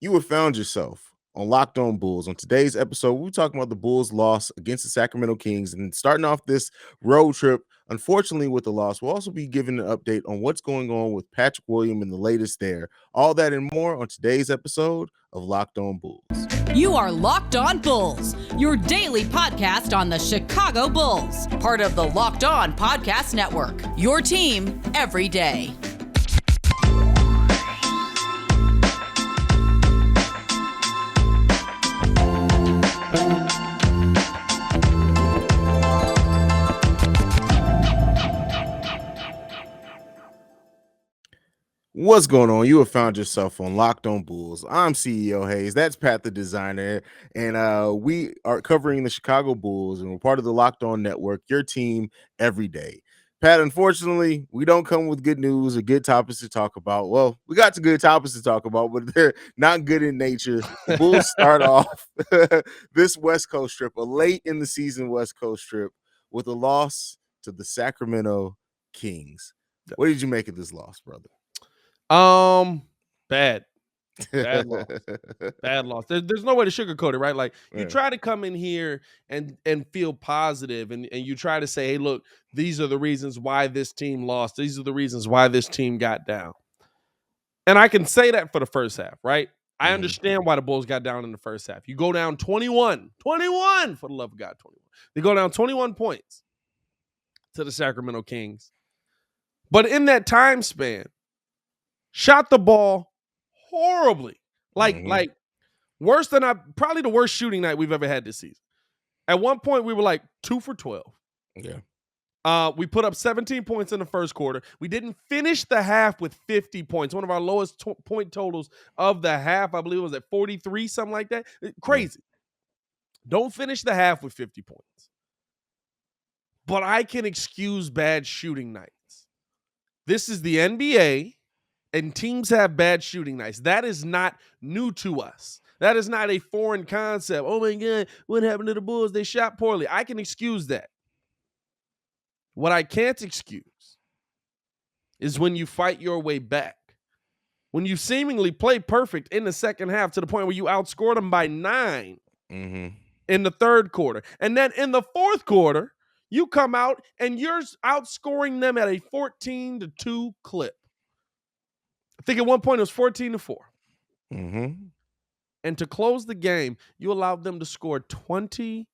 You have found yourself on Locked On Bulls. On today's episode, we're talking about the Bulls' loss against the Sacramento Kings and starting off this road trip. Unfortunately, with the loss, we'll also be giving an update on what's going on with Patrick Williams and the latest there. All that and more on today's episode of Locked On Bulls. You are Locked On Bulls, your daily podcast on the Chicago Bulls, part of the Locked On Podcast Network, your team every day. What's going on? You have found yourself on Locked On Bulls. I'm CEO Haize. That's Pat the designer. And we are covering the Chicago Bulls, and we're part of the Locked On Network, your team every day. Pat, unfortunately, we don't come with good news or good topics to talk about. Well, we got some good topics to talk about, but they're not good in nature. The Bulls start off this West Coast trip, a late in the season West Coast trip, with a loss to the Sacramento Kings. What did you make of this loss, brother? Bad loss. Bad loss. There's no way to sugarcoat it, right? Like you try to come in here and feel positive and you try to say, hey, look, these are the reasons why this team lost. These are the reasons why this team got down. And I can say that for the first half, right? I understand why the Bulls got down in the first half. You go down 21, for the love of God, 21. They go down 21 points to the Sacramento Kings. But in that time span, shot the ball horribly. Like worse than probably the worst shooting night we've ever had this season. At one point, we were like 2 for 12. Yeah. We put up 17 points in the first quarter. We didn't finish the half with 50 points. One of our lowest point totals of the half, I believe it was at 43, something like that. Crazy. Don't finish the half with 50 points. But I can excuse bad shooting nights. This is the NBA. And teams have bad shooting nights. That is not new to us. That is not a foreign concept. Oh my God, what happened to the Bulls? They shot poorly. I can excuse that. What I can't excuse is when you fight your way back. When you seemingly play perfect in the second half to the point where you outscored them by 9 in the third quarter. And then in the fourth quarter, you come out and you're outscoring them at a 14-2 clip. I think at one point it was 14-4. And to close the game, you allowed them to score 20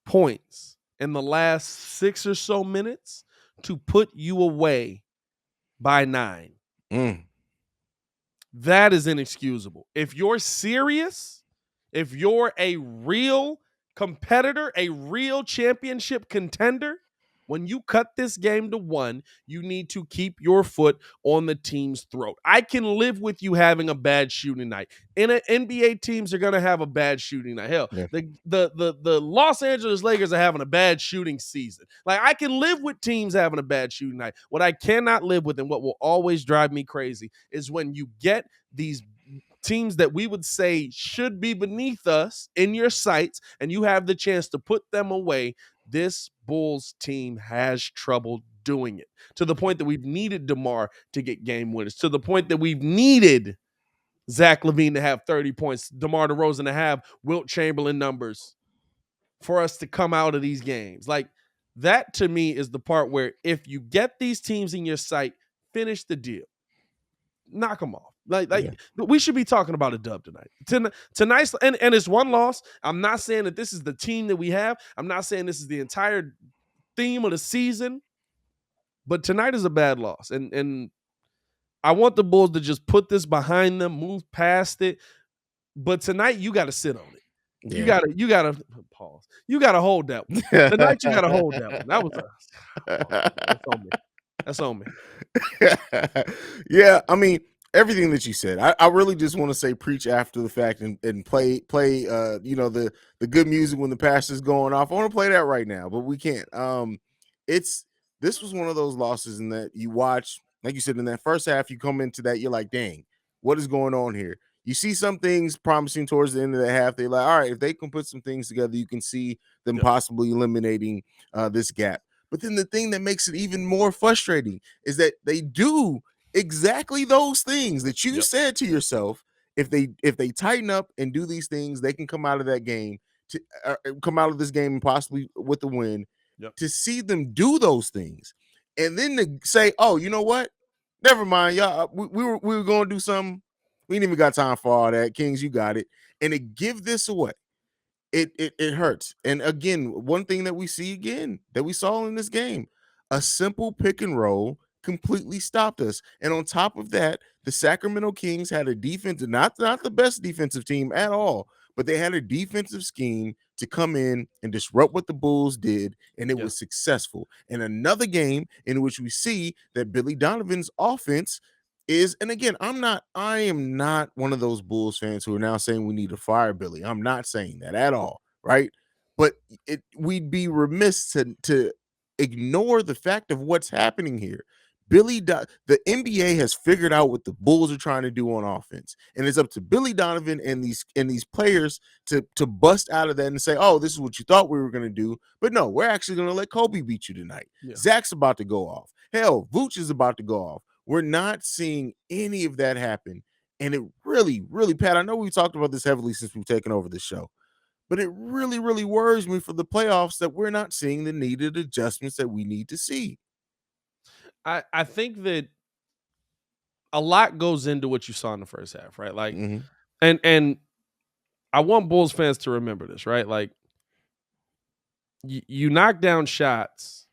points in the last 6 or so minutes to put you away by 9. That is inexcusable. If you're serious, if you're a real competitor, a real championship contender, when you cut this game to 1, you need to keep your foot on the team's throat. I can live with you having a bad shooting night. NBA teams are going to have a bad shooting night. Hell, the Los Angeles Lakers are having a bad shooting season. Like, I can live with teams having a bad shooting night. What I cannot live with and what will always drive me crazy is when you get these teams that we would say should be beneath us in your sights and you have the chance to put them away. This Bulls team has trouble doing it to the point that we've needed DeMar to get game winners, to the point that we've needed Zach LaVine to have 30 points, DeMar DeRozan to have Wilt Chamberlain numbers for us to come out of these games. Like, that to me is the part where if you get these teams in your sight, finish the deal. Knock them off. We should be talking about a dub tonight. Tonight's and it's one loss. I'm not saying that this is the team that we have. I'm not saying this is the entire theme of the season. But tonight is a bad loss. And I want the Bulls to just put this behind them, move past it. But tonight you got to sit on it. Yeah. You gotta pause. You gotta hold that one. Tonight you gotta hold that one. That was that's on me. Yeah, I mean, everything that you said, I really just want to say preach after the fact and play the good music when the pastor's going off. I want to play that right now, but we can't. This was one of those losses in that you watch, like you said, in that first half, you come into that, you're like, dang, what is going on here? You see some things promising towards the end of the half. They're like, all right, if they can put some things together, you can see them possibly eliminating this gap. But then the thing that makes it even more frustrating is that they do exactly those things that you said to yourself if they tighten up and do these things, they can come out of that game to come out of this game and possibly with the win. Yep. To see them do those things, and then to say, "Oh, you know what? Never mind, y'all. We were going to do something. We ain't even got time for all that. Kings, you got it." And to give this away, it hurts. And again, one thing that we see again that we saw in this game, a simple pick and roll completely stopped us. And on top of that, the Sacramento Kings had a defense, not the best defensive team at all, but they had a defensive scheme to come in and disrupt what the Bulls did, and it was successful. And another game in which we see that Billy Donovan's offense is, and again, I am not one of those Bulls fans who are now saying we need to fire Billy. I'm not saying that at all, right? But we'd be remiss to ignore the fact of what's happening here. The NBA has figured out what the Bulls are trying to do on offense, and it's up to Billy Donovan and these players to bust out of that and say, "Oh, this is what you thought we were going to do, but no, we're actually going to let Kobe beat you tonight." Yeah. Zach's about to go off. Hell, Vooch is about to go off. We're not seeing any of that happen, and it really, really, Pat, I know we've talked about this heavily since we've taken over the show, but it really, really worries me for the playoffs that we're not seeing the needed adjustments that we need to see. I think that a lot goes into what you saw in the first half, right? Like, and I want Bulls fans to remember this, right? Like, you knock down shots,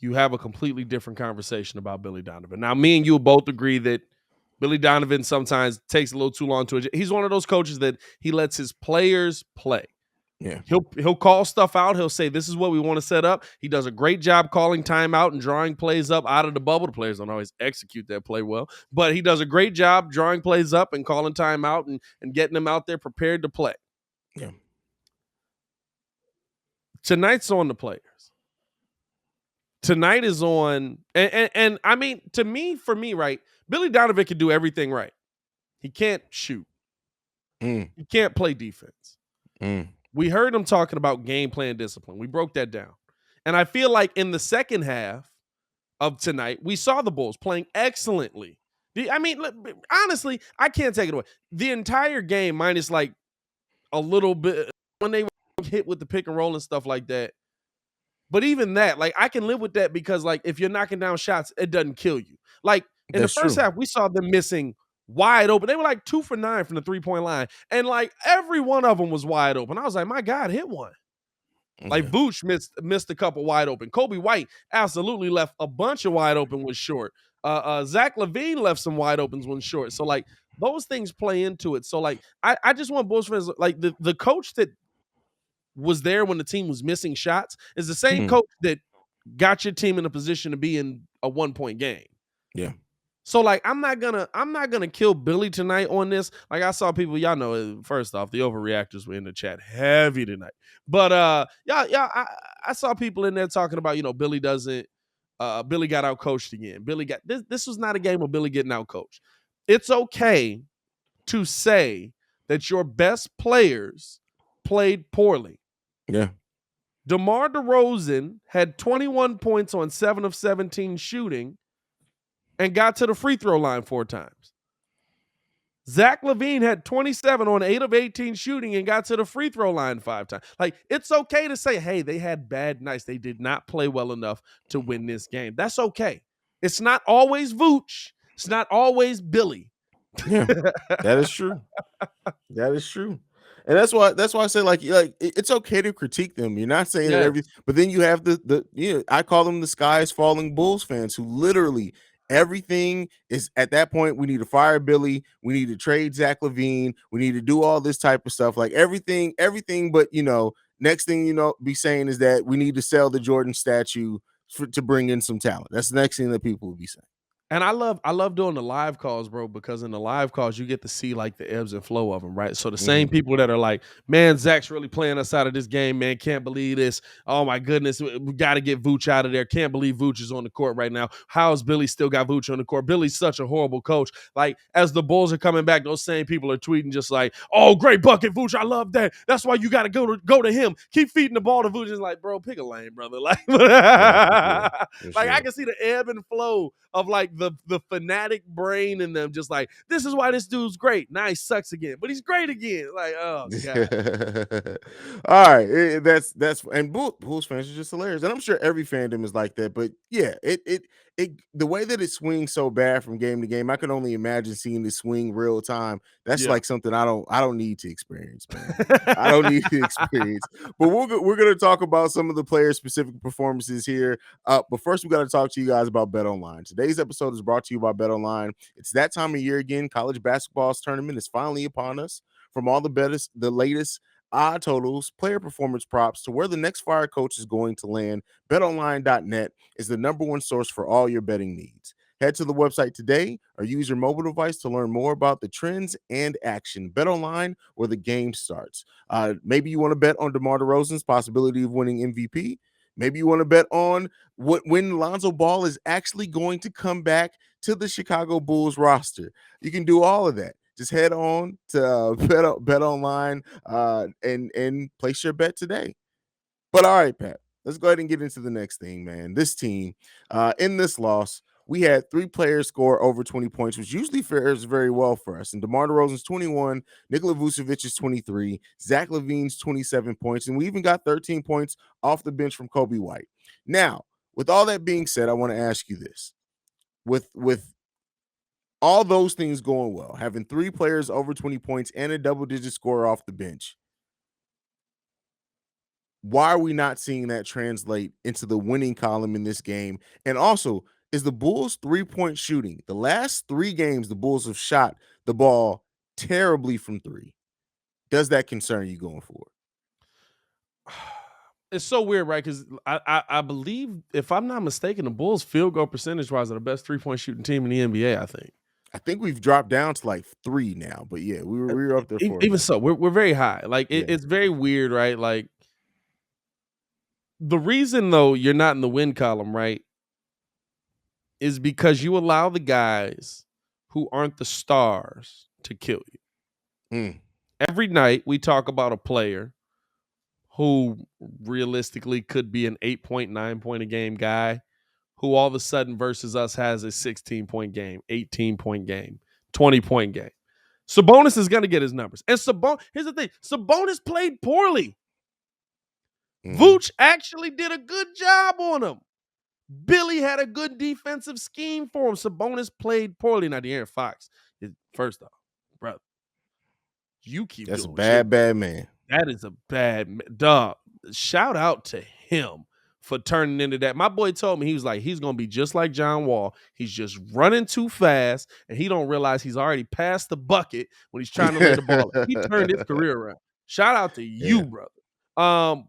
you have a completely different conversation about Billy Donovan. Now, me and you both agree that Billy Donovan sometimes takes a little too long to adjust. He's one of those coaches that he lets his players play. Yeah. He'll call stuff out. He'll say, this is what we want to set up. He does a great job calling timeout and drawing plays up out of the bubble. The players don't always execute that play well, but he does a great job drawing plays up and calling timeout and getting them out there prepared to play. Yeah. Tonight's on the players. Tonight is on, and I mean, for me, right, Billy Donovan can do everything right. He can't shoot. He can't play defense. We heard him talking about game plan discipline. We broke that down. And I feel like in the second half of tonight, we saw the Bulls playing excellently. I mean, honestly, I can't take it away. The entire game, minus like a little bit when they were hit with the pick and roll and stuff like that. But even that, like, I can live with that because, like, if you're knocking down shots, it doesn't kill you. Like, in the first half, we saw them missing wide open. They were like 2 for 9 from the 3-point line. And like every one of them was wide open. I was like, my God, hit one. Like Vooch missed a couple wide open. Kobe White absolutely left a bunch of wide open ones short. Zach LaVine left some wide opens ones short. So like those things play into it. So like I just want Bulls fans, like the coach that was there when the team was missing shots is the same coach that got your team in a position to be in a 1-point game. Yeah. So like I'm not gonna kill Billy tonight on this. Like I saw people, y'all know, first off, the overreactors were in the chat heavy tonight. But I saw people in there talking about, you know, Billy got out coached again. This was not a game of Billy getting out coached. It's okay to say that your best players played poorly. Yeah. DeMar DeRozan had 21 points on 7 of 17 shooting and got to the free throw line 4 times. Zach LaVine had 27 on 8 of 18 shooting and got to the free throw line 5 times. Like, it's okay to say, hey, they had bad nights. They did not play well enough to win this game. That's okay. It's not always Vooch. It's not always Billy. Yeah, that is true. That is true. And that's why I say like it's okay to critique them. You're not saying that every, but then you have the I call them the sky is falling Bulls fans who literally everything is at that point. We need to fire Billy. We need to trade Zach LaVine. We need to do all this type of stuff. Like everything. But next thing be saying is that we need to sell the Jordan statue to bring in some talent. That's the next thing that people will be saying. And I love doing the live calls, bro, because in the live calls, you get to see like the ebbs and flow of them, right? So the same people that are like, man, Zach's really playing us out of this game, man. Can't believe this. Oh, my goodness. We got to get Vooch out of there. Can't believe Vooch is on the court right now. How has Billy still got Vooch on the court? Billy's such a horrible coach. Like, as the Bulls are coming back, those same people are tweeting just like, oh, great bucket, Vooch. I love that. That's why you got to go to him. Keep feeding the ball to Vooch. It's like, bro, pick a lane, brother. Like, I can see the ebb and flow of like the fanatic brain in them just like, this is why this dude's great. Now he sucks again, but he's great again. Like, oh god. All right, that's and Bulls fans are just hilarious, and I'm sure every fandom is like that. But yeah, it the way that it swings so bad from game to game, I can only imagine seeing it swing real time. That's Yeah. like something I don't need to experience, man. I don't need to experience. But we're gonna talk about some of the player specific performances here. But first, we got to talk to you guys about Bet Online. Today's episode is brought to you by Bet Online. It's that time of year again. College basketball's tournament is finally upon us. From all the latest odd totals, player performance props to where the next fire coach is going to land, betonline.net is the number one source for all your betting needs. Head to the website today or use your mobile device to learn more about the trends and action. Bet online where the game starts. Maybe you want to bet on DeMar DeRozan's possibility of winning MVP. Maybe you want to bet on when Lonzo Ball is actually going to come back to the Chicago Bulls roster. You can do all of that. Just head on to bet online and place your bet today. But all right, Pat, let's go ahead and get into the next thing, man. This team, in this loss, we had 3 players score over 20 points, which usually fares very well for us. And DeMar DeRozan's 21, Nikola Vucevic is 23, Zach LaVine's 27 points, and we even got 13 points off the bench from Kobe White. Now, with all that being said, I want to ask you this. With all those things going well, having 3 players over 20 points and a double-digit score off the bench, why are we not seeing that translate into the winning column in this game? And also, is the Bulls 3-point shooting? The last 3 games, the Bulls have shot the ball terribly from 3. Does that concern you going forward? It's so weird, right? Because I believe, if I'm not mistaken, the Bulls field goal percentage wise are the best 3-point shooting team in the NBA. I think we've dropped down to like 3 now, but yeah, we were up there for even so. We're very high. Like it's very weird, right? Like the reason though you're not in the win column, right, is because you allow the guys who aren't the stars to kill you. Every night we talk about a player who realistically could be an 8.9 point a game guy, who all of a sudden versus us has a 16-point game, 18-point game, 20-point game. Sabonis is going to get his numbers. And here's the thing. Sabonis played poorly. Vooch actually did a good job on him. Billy had a good defensive scheme for him. Sabonis played poorly. Now, De'Aaron Fox, first off, brother, you keep That's doing a bad, shit. bad man. That is a bad dog. Shout out to him for turning into that. My boy told me, he was like, he's going to be just like John Wall. He's just running too fast, and he don't realize he's already past the bucket when he's trying to lay the ball up. He turned his career around. Shout out to you, brother.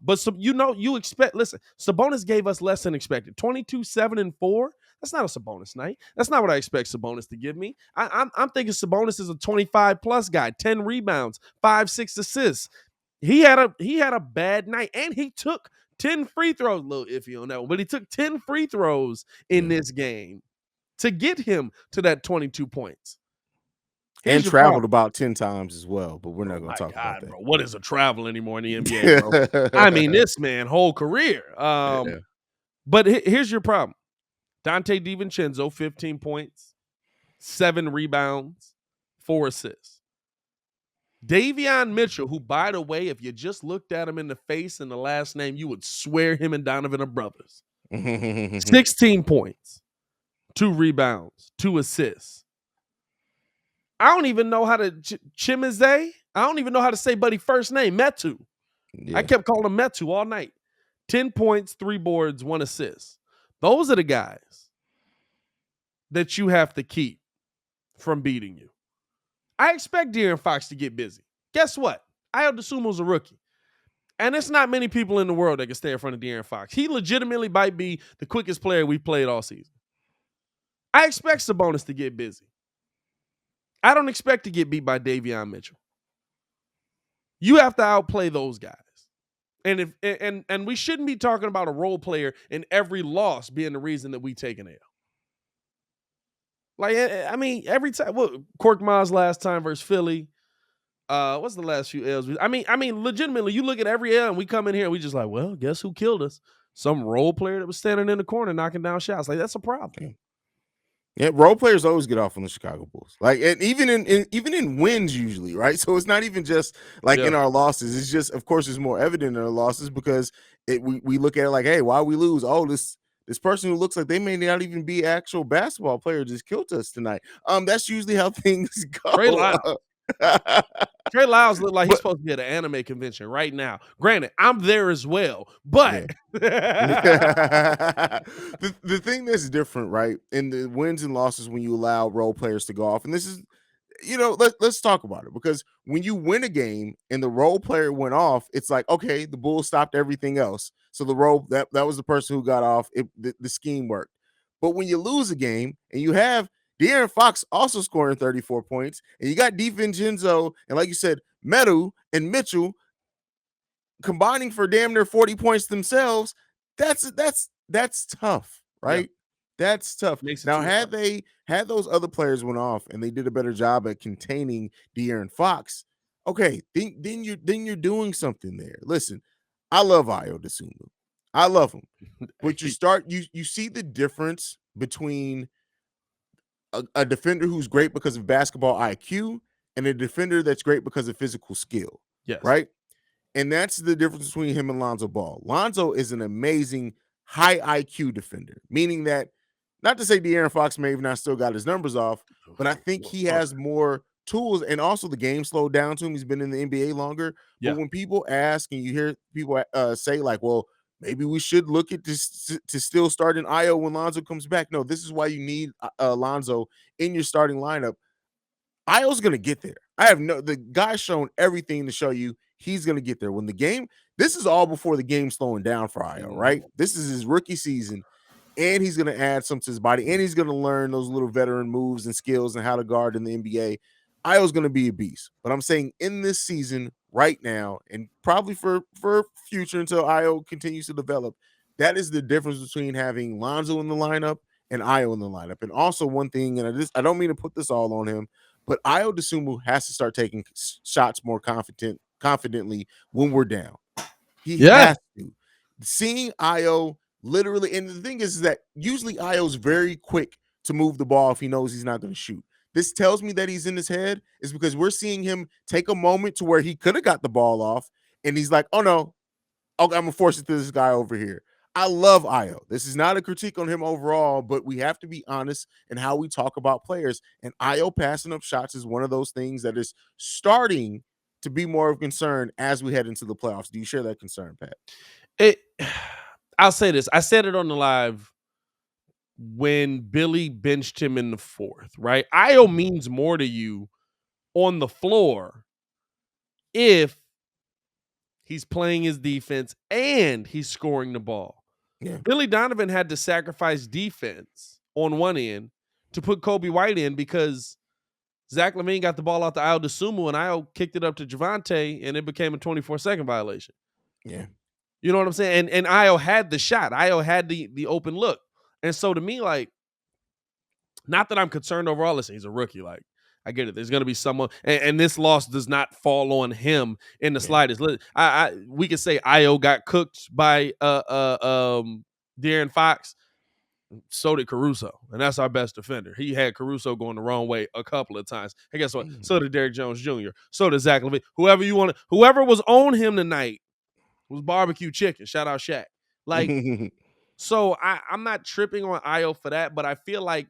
But you expect, listen, Sabonis gave us less than expected. 22, 7, and 4. That's not a Sabonis night. That's not what I expect Sabonis to give me. I'm thinking Sabonis is a 25-plus guy, 10 rebounds, 5, 6 assists. He had a bad night, and he took 10 free throws. A little iffy on that one, but he took 10 free throws in this game to get him to that 22 points. And traveled about 10 times as well, but we're not going to talk about that. Bro, what is a travel anymore in the NBA, bro? I mean, this man, whole career. But here's your problem. Dante DiVincenzo, 15 points, 7 rebounds, 4 assists. Davion Mitchell, who, by the way, if you just looked at him in the face and the last name, you would swear him and Donovan are brothers. 16 points, 2 rebounds, 2 assists. I don't even know how to Chimize. I don't even know how to say buddy first name, Metu. Yeah. I kept calling him Metu all night. 10 points, 3 boards, 1 assist. Those are the guys that you have to keep from beating you. I expect De'Aaron Fox to get busy. Guess what? Ayo Dosunmu's a rookie. And there's not many people in the world that can stay in front of De'Aaron Fox. He legitimately might be the quickest player we played all season. I expect Sabonis to get busy. I don't expect to get beat by Davion Mitchell. You have to outplay those guys. And we shouldn't be talking about a role player in every loss being the reason that we take an L. Like, I mean, every time, Cork Miles last time versus Philly. What's the last few L's? I mean, legitimately, you look at every L and we come in here and we just like, well, guess who killed us? Some role player that was standing in the corner knocking down shots. Like, that's a problem. Yeah, role players always get off on the Chicago Bulls. Like, and even in wins usually, right? So it's not even just like Yeah. in our losses. It's just, of course, it's more evident in our losses because we look at it like, hey, why we lose? Oh, this person who looks like they may not even be actual basketball player just killed us tonight. That's usually how things Trey go. Lyles. Trey Lyles look like he's But supposed to be at an anime convention right now. Granted, I'm there as well, but yeah. The thing that's different, right, in the wins and losses when you allow role players to go off, and this is, let's talk about it, because when you win a game and the role player went off, it's like, okay, the Bulls stopped everything else. So the role that was the person who got off. The scheme worked. But when you lose a game and you have De'Aaron Fox also scoring 34 points, and you got DiVincenzo and, like you said, Meadow and Mitchell combining for damn near 40 points themselves, that's tough, yeah, right? That's tough. makes it Now, too had hard. they had those other players went off and they did a better job at containing De'Aaron Fox, okay, then you're doing something there. Listen, I love Io DeSumo. I love him. But you see the difference between a defender who's great because of basketball IQ and a defender that's great because of physical skill, Yes. right? And that's the difference between him and Lonzo Ball. Lonzo is an amazing high IQ defender, meaning that, not to say De'Aaron Fox may have not still got his numbers off, but I think he Oh, has more tools, and also the game slowed down to him. He's been in the NBA longer. But yeah. when people ask and you hear people say like, well, maybe we should look at this to still start an IO when Lonzo comes back. No, this is why you need Lonzo in your starting lineup. Io's gonna get there. The guy's shown everything to show you he's gonna get there. When the game, this is all before the game slowing down for Io, right? Mhm. This is his rookie season, and he's gonna add some to his body, and he's gonna learn those little veteran moves and skills and how to guard in the NBA. Io's gonna be a beast. But I'm saying in this season, right now, and probably for future until Io continues to develop, that is the difference between having Lonzo in the lineup and Io in the lineup. And also one thing, and I don't mean to put this all on him, but Io DeSumo has to start taking shots more confidently when we're down. He Yeah. has to. Seeing Io literally, and the thing is that usually Io's very quick to move the ball if he knows he's not going to shoot. This tells me that he's in his head, is because we're seeing him take a moment to where he could have got the ball off, and he's like, oh no, okay, I'm gonna force it to this guy over here. I love Io. This is not a critique on him overall, but we have to be honest in how we talk about players. And Io passing up shots is one of those things that is starting to be more of a concern as we head into the playoffs. Do you share that concern, Pat? It I'll say this. I said it on the live when Billy benched him in the fourth, right? Io Mhm. means more to you on the floor if he's playing his defense and he's scoring the ball. Yeah. Billy Donovan had to sacrifice defense on one end to put Kobe White in because Zach LaVine got the ball out to Io DeSumo and Io kicked it up to Javante and it became a 24-second violation. Yeah. You know what I'm saying? And Io had the shot. Io had the open look. And so to me, like, not that I'm concerned overall. Listen, he's a rookie. Like, I get it. There's going to be someone, and this loss does not fall on him in the Yeah. slightest. We could say Io got cooked by De'Aaron Fox. So did Caruso, and that's our best defender. He had Caruso going the wrong way a couple of times. And guess what? Mhm. So did Derrick Jones Jr. So did Zach LaVine. Whoever was on him tonight was barbecue chicken. Shout out Shaq. Like, so I'm not tripping on Io for that, but I feel like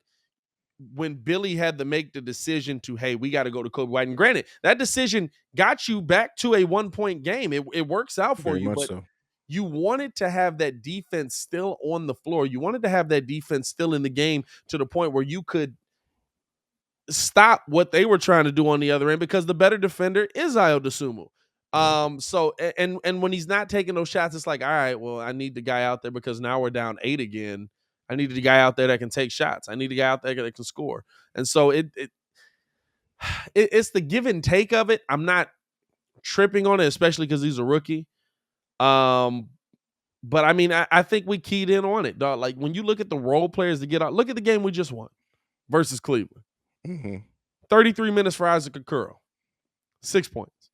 when Billy had to make the decision to, hey, we got to go to Kobe White. And granted, that decision got you back to a 1-point game. It works out for Very you, much but so. you wanted to have that defense still on the floor. You wanted to have that defense still in the game to the point where you could stop what they were trying to do on the other end because the better defender is Io DeSumo. Yeah. And when he's not taking those shots, it's like, all right, well, I need the guy out there because now we're down 8 again. I need the guy out there that can take shots. I need a guy out there that can score. And so it's the give and take of it. I'm not tripping on it, especially because he's a rookie. But I mean, I think we keyed in on it, dog. Like when you look at the role players to get out, look at the game we just won versus Cleveland. Mhm. 33 minutes for Isaac Okoro, 6 points.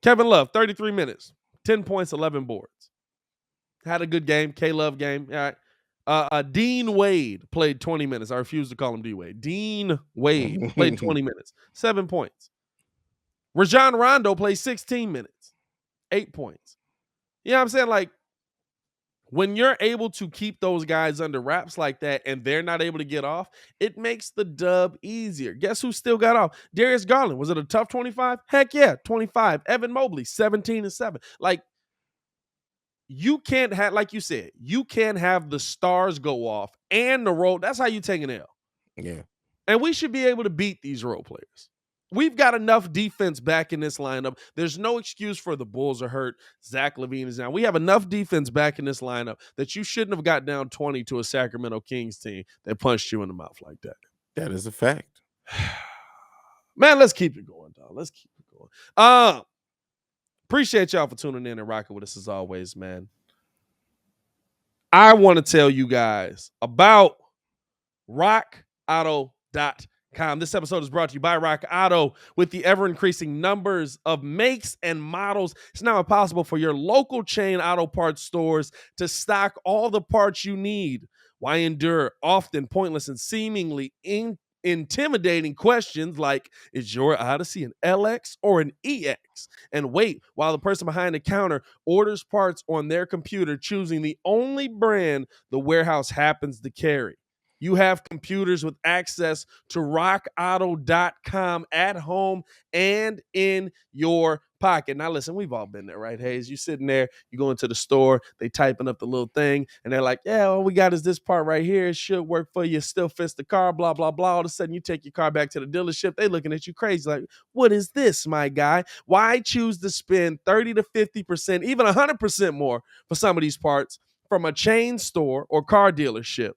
Kevin Love, 33 minutes, 10 points, 11 boards. Had a good game, K Love game. All right. Dean Wade played 20 minutes. I refuse to call him D Wade. Dean Wade played 20 minutes, 7 points. Rajon Rondo played 16 minutes, 8 points. You know what I'm saying? Like, when you're able to keep those guys under wraps like that and they're not able to get off, it makes the dub easier. Guess who still got off? Darius Garland. Was it a tough 25? Heck yeah, 25. Evan Mobley, 17 and 7. Like, you can't have, like you said, you can't have the stars go off and the role. That's how you take an L. Yeah. And we should be able to beat these role players. We've got enough defense back in this lineup. There's no excuse for the Bulls are hurt. Zach LaVine is down. We have enough defense back in this lineup that you shouldn't have got down 20 to a Sacramento Kings team that punched you in the mouth like that. That is a fact. Man, let's keep it going, dog. Let's keep it going. Appreciate y'all for tuning in and rocking with us as always, man. I want to tell you guys about rockauto.com. This episode is brought to you by Rock Auto. With the ever-increasing numbers of makes and models, it's now impossible for your local chain auto parts stores to stock all the parts you need. Why endure often pointless and seemingly intimidating questions like, is your Odyssey an LX or an EX? And wait while the person behind the counter orders parts on their computer, choosing the only brand the warehouse happens to carry. You have computers with access to rockauto.com at home and in your pocket. Now, listen, we've all been there, right, Haize? You sitting there, you go into the store, they typing up the little thing, and they're like, yeah, all we got is this part right here. It should work for you. It still fits the car, blah, blah, blah. All of a sudden, you take your car back to the dealership. They looking at you crazy like, what is this, my guy? Why choose to spend 30 to 50%, even 100% more for some of these parts from a chain store or car dealership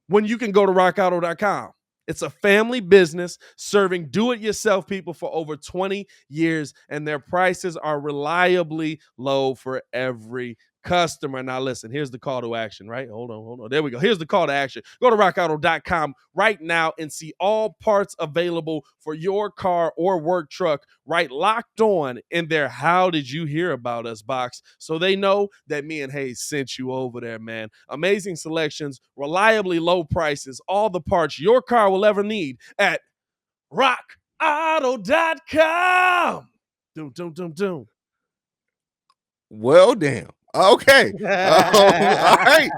when you can go to rockauto.com? It's a family business serving do-it-yourself people for over 20 years, and their prices are reliably low for every customer. Now, listen, here's the call to action, right? Hold on. There we go. Here's the call to action. Go to rockauto.com right now and see all parts available for your car or work truck, right? Locked on in their How Did You Hear About Us box, so they know that me and Haize sent you over there, man. Amazing selections, reliably low prices, all the parts your car will ever need at rockauto.com. Doom. Well, damn. Okay. All right.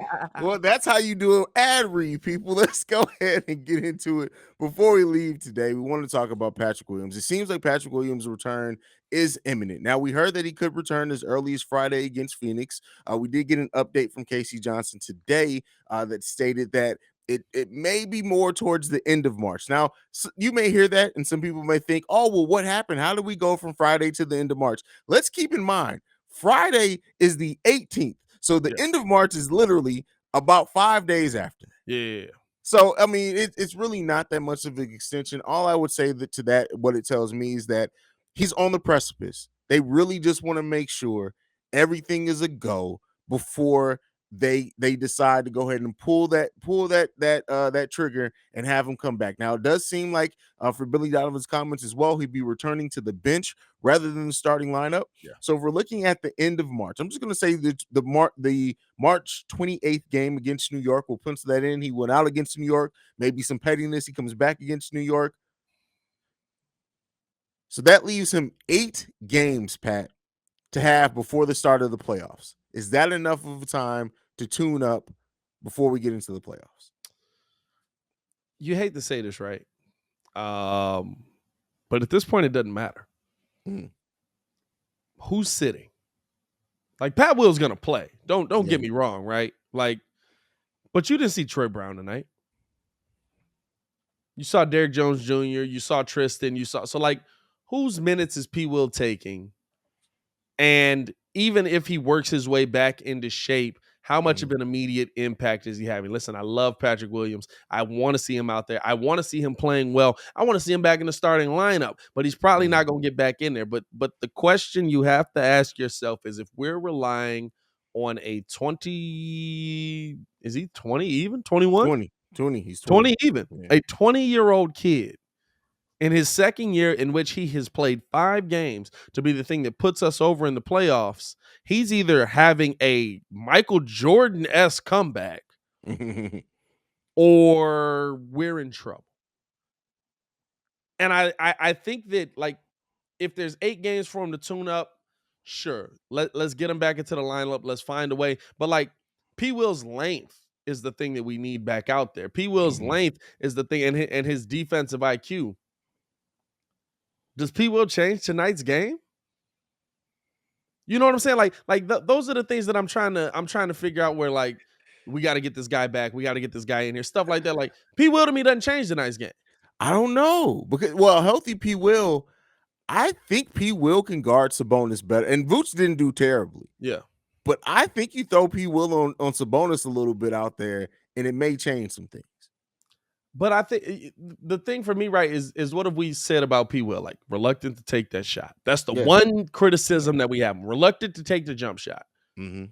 Well, that's how you do an ad read, people. Let's go ahead and get into it. Before we leave today, we want to talk about Patrick Williams. It seems like Patrick Williams' return is imminent. Now, we heard that he could return as early as Friday against Phoenix. We did get an update from Casey Johnson today that stated that it may be more towards the end of March. Now, you may hear that, and some people may think, oh, well, what happened? How do we go from Friday to the end of March? Let's keep in mind, Friday is the 18th. So the end of March is literally about 5 days after. Yeah. So, I mean, it's really not that much of an extension. All I would say to that, what it tells me is that he's on the precipice. They really just want to make sure everything is a go before they decide to go ahead and pull that trigger and have him come back. Now, it does seem like for Billy Donovan's comments as well, he'd be returning to the bench rather than the starting lineup. Yeah. So if we're looking at the end of March, I'm just going to say the March 28th game against New York, we'll pencil that in. He went out against New York, maybe some pettiness. He comes back against New York. So that leaves him 8 games, Pat, to have before the start of the playoffs. Is that enough of a time to tune up before we get into the playoffs? You hate to say this, right? But at this point, it doesn't matter. Who's sitting? Like, Pat Will's gonna play. Don't get me wrong, right? Like, but you didn't see Troy Brown tonight. You saw Derrick Jones Jr. You saw Tristan. So like, whose minutes is P. Will taking? And even if he works his way back into shape, how much of an immediate impact is he having? Listen, I love Patrick Williams. I want to see him out there. I want to see him playing well. I want to see him back in the starting lineup, but he's probably not going to get back in there. But the question you have to ask yourself is, if we're relying on a 20, is he 20 even? 21? 20. He's 20 even. Yeah. A 20-year-old kid In his second year, in which he has played 5 games to be the thing that puts us over in the playoffs, he's either having a Michael Jordan-esque comeback or we're in trouble. And I think that, like, if there's 8 games for him to tune up, sure, let's get him back into the lineup. Let's find a way. But like P. Will's length is the thing that we need back out there. P. Will's length is the thing, and his defensive IQ. Does P. Will change tonight's game? You know what I'm saying? Those are the things that I'm trying to figure out. Where like we got to get this guy back. We got to get this guy in here. Stuff like that. Like P. Will to me doesn't change tonight's game. I don't know because healthy P. Will. I think P. Will can guard Sabonis better, and Vooch didn't do terribly. Yeah, but I think you throw P. Will on Sabonis a little bit out there, and it may change some things. But I think the thing for me, right, is what have we said about P. Will? Like reluctant to take that shot. That's the one criticism that we have. Reluctant to take the jump shot. Mm-hmm.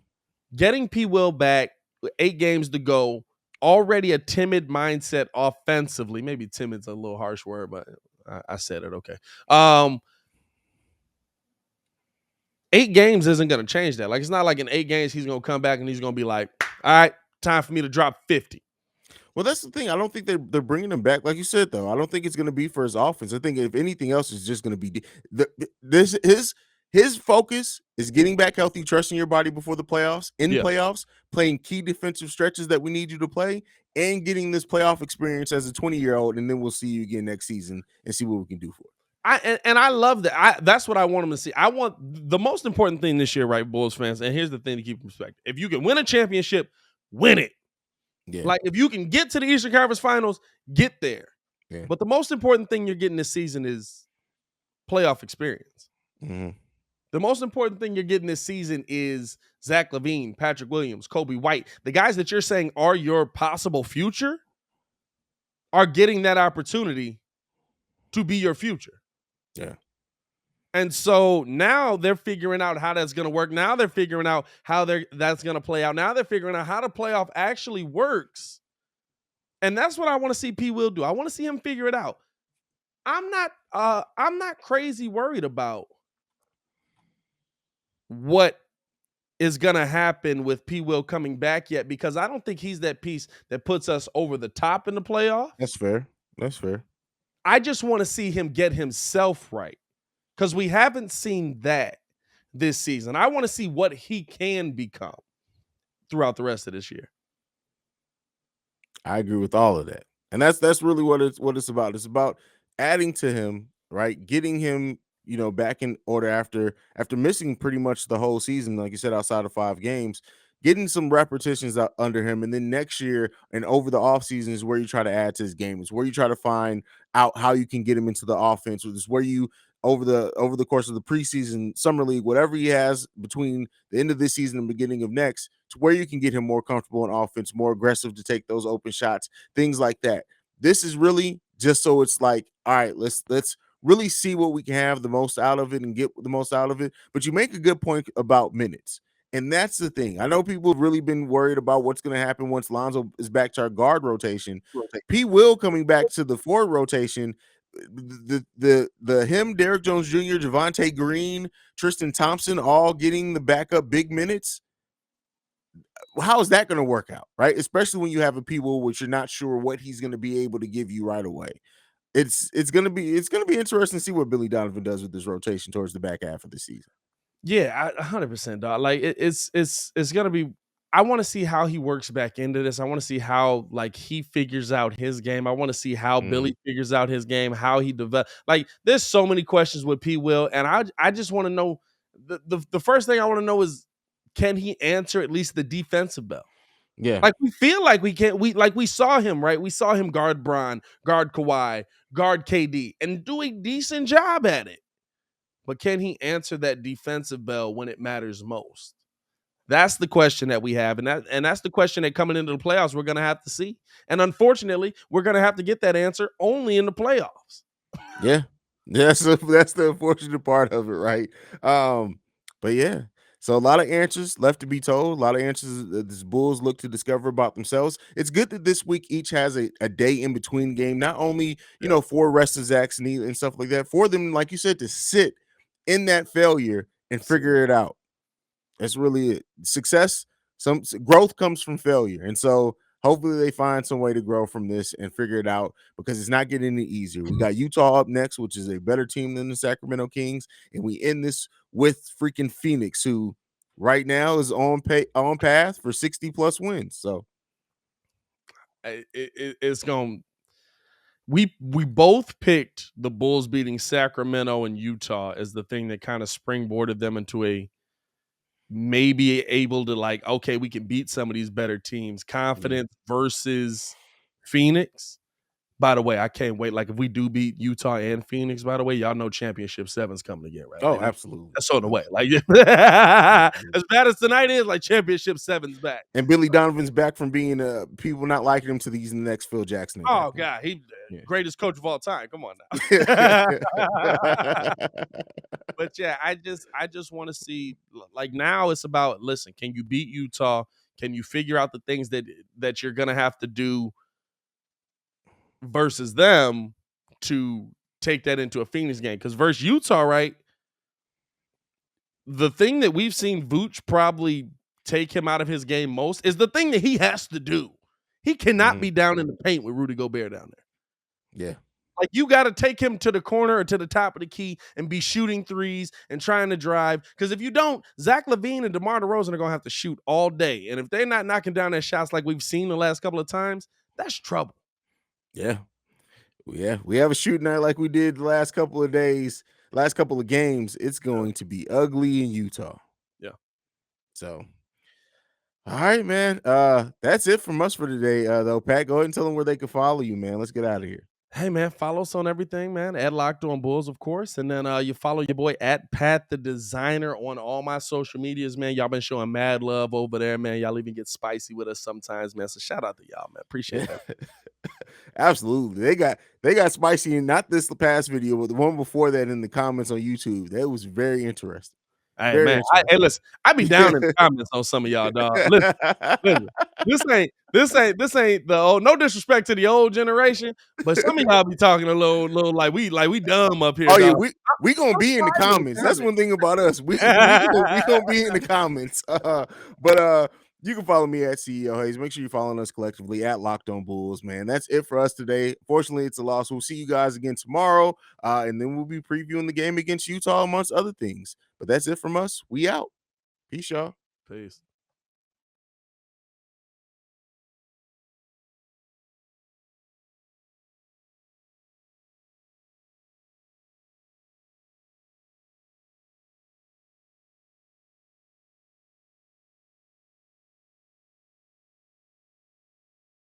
Getting P. Will back, 8 games to go, already a timid mindset offensively. Maybe timid's a little harsh word, but I said it. Okay. 8 games isn't going to change that. Like, it's not like in 8 games he's going to come back and he's going to be like, all right, time for me to drop 50. Well, that's the thing. I don't think they're bringing him back, like you said. Though I don't think it's going to be for his offense. I think if anything else, it's just going to be his focus is getting back healthy, trusting your body before the playoffs, playoffs, playing key defensive stretches that we need you to play, and getting this playoff experience as a 20-year-old. And then we'll see you again next season and see what we can do for it. I love that. That's what I want him to see. I want the most important thing this year, right, Bulls fans. And here's the thing to keep in perspective: if you can win a championship, win it. Yeah. Like if you can get to the Eastern Conference Finals, get there. Yeah. But the most important thing you're getting this season is playoff experience. Mm-hmm. The most important thing you're getting this season is Zach LaVine, Patrick Williams, Kobe White. The guys that you're saying are your possible future are getting that opportunity to be your future. Yeah. And so now they're figuring out how that's going to work. Now they're figuring out how that's going to play out. Now they're figuring out how the playoff actually works. And that's what I want to see P. Will do. I want to see him figure it out. I'm not crazy worried about what is going to happen with P. Will coming back yet, because I don't think he's that piece that puts us over the top in the playoff. That's fair. I just want to see him get himself right, because we haven't seen that this season. I want to see what he can become throughout the rest of this year. I agree with all of that. And that's really what it's about. It's about adding to him, right? Getting him, back in order after missing pretty much the whole season, like you said, outside of 5 games, getting some repetitions out under him. And then next year and over the offseason is where you try to add to his game. It's where you try to find out how you can get him into the offense. It's where you over the course of the preseason, summer league, whatever he has between the end of this season and beginning of next, to where you can get him more comfortable in offense, more aggressive to take those open shots, things like that. This is really just so it's like, all right, let's really see what we can have the most out of it and get the most out of it. But you make a good point about minutes. And that's the thing. I know people have really been worried about what's going to happen once Lonzo is back to our guard rotation. P. Will coming back to the forward rotation. Him, Derrick Jones Jr., Javonte Green, Tristan Thompson, all getting the backup big minutes. How is that going to work out, right? Especially when you have a P. Will, which you're not sure what he's going to be able to give you right away. It's going to be interesting to see what Billy Donovan does with this rotation towards the back half of the season. Yeah, 100%, dog. Like it's going to be. I want to see how he works back into this. I want to see how he figures out his game. I want to see how Billy figures out his game, how he develops. Like there's so many questions with P. Will, and I just want to know the first thing I want to know is, can he answer at least the defensive bell? Yeah. Like we feel like we can't. We saw him, right? We saw him guard Bron, guard Kawhi, guard KD, and do a decent job at it. But can he answer that defensive bell when it matters most? That's the question that we have, and that's the question that coming into the playoffs we're going to have to see. And unfortunately, we're going to have to get that answer only in the playoffs. Yeah, that's the unfortunate part of it, right? But yeah. So a lot of answers left to be told. A lot of answers that this Bulls look to discover about themselves. It's good that this week each has a day in between game. Not only Yeah. for rest of Zach's knee and stuff like that, for them, like you said, to sit in that failure and figure it out. That's really it. Success, some growth comes from failure, and so hopefully they find some way to grow from this and figure it out because it's not getting any easier. We got Utah up next, which is a better team than the Sacramento Kings, and we end this with freaking Phoenix, who right now is on path for 60 plus wins. So It's going. We both picked the Bulls beating Sacramento and Utah as the thing that kind of springboarded them into a maybe able to like, okay, we can beat some of these better teams. Confidence versus Phoenix. By the way, I can't wait. Like if we do beat Utah and Phoenix, by the way, y'all know Championship 7's coming again, right? oh, Like absolutely. that's on the way. Like Absolutely. as bad as tonight is, like Championship 7's back. And Billy Donovan's back from being people not liking him to he's the next Phil Jackson at Oh that point. God, he Yeah. greatest coach of all time. Come on now. But yeah, I just want to see like now it's about listen, can you beat Utah? Can you figure out the things that you're gonna have to do versus them to take that into a Phoenix game? Because versus Utah, right? The thing that we've seen Vooch probably take him out of his game most is the thing that he has to do. He cannot be down in the paint with Rudy Gobert down there. Yeah. Like you got to take him to the corner or to the top of the key and be shooting threes and trying to drive. Because if you don't, Zach LaVine and DeMar DeRozan are gonna have to shoot all day. And if they're not knocking down their shots like we've seen the last couple of times, that's trouble. Yeah. Yeah. We have a shooting night like we did the last couple of days, last couple of games. It's going to be ugly in Utah. Yeah. So all right, man. That's it from us for today. Though, Pat, go ahead and tell them where they can follow you, man. Let's get out of here. Hey man, follow us on everything, man. At Locked On Bulls, of course. And then you follow your boy at Pat the Designer on all my social medias, man. Y'all been showing mad love over there, man. Y'all even get spicy with us sometimes, man. So shout out to y'all, man. Appreciate that. Absolutely. They got spicy, and not this past video, but the one before that in the comments on YouTube. That was very interesting. Hey Very man, hey listen, I be down in the comments on some of y'all, dog. Listen, this ain't the old. No disrespect to the old generation, but some of y'all be talking a little like we dumb up here, Oh yeah, dog. we gonna be in the comments. That's one thing about us. We gonna be in the comments. But you can follow me at CEO Haize. Make sure you're following us collectively at Locked On Bulls, man. That's it for us today. Fortunately, it's a loss. We'll see you guys again tomorrow, and then we'll be previewing the game against Utah amongst other things. But that's it from us. We out. Peace, y'all. Peace.